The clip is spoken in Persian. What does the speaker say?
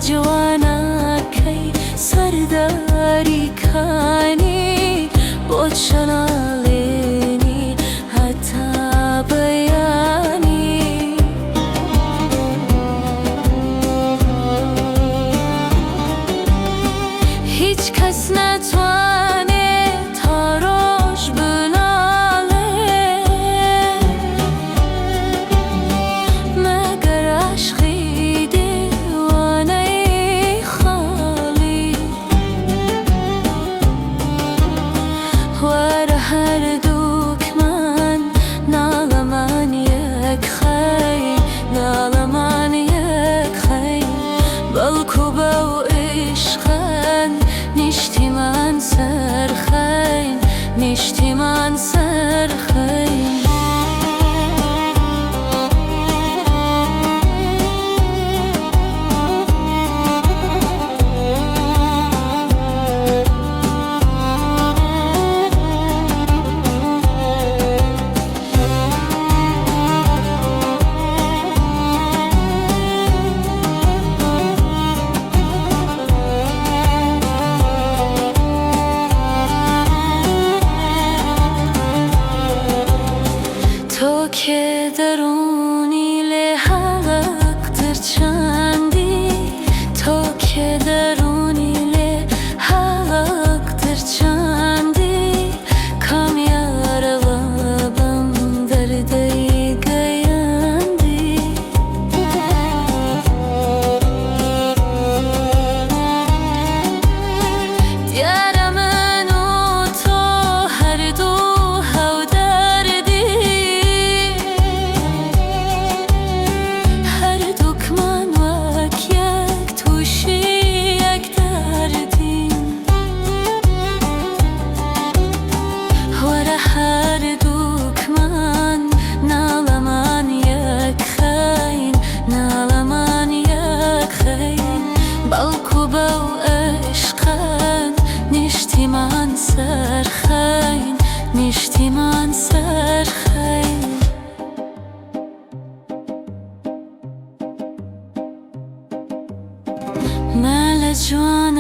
جوانا کی سرداری کانی بود شنالینی حتی بیانی هیچ کس نتوانه تا روش بناله مگر عشقی دیوانه خالی وره هر دوک من نالمان یک خی نالمان یک خی بلکو با عشقن نشتی من سرخین نشتی من سرخین تو که درونی لحق در چندی تو که درونی لحق در چندی کامیار لبم دردی گیندی دیار من و تو هر دو هر دوک من نالمان یک خین نالمان یک خین بلکو با عشقن نشتی من سرخین نشتی من سرخین مال جوان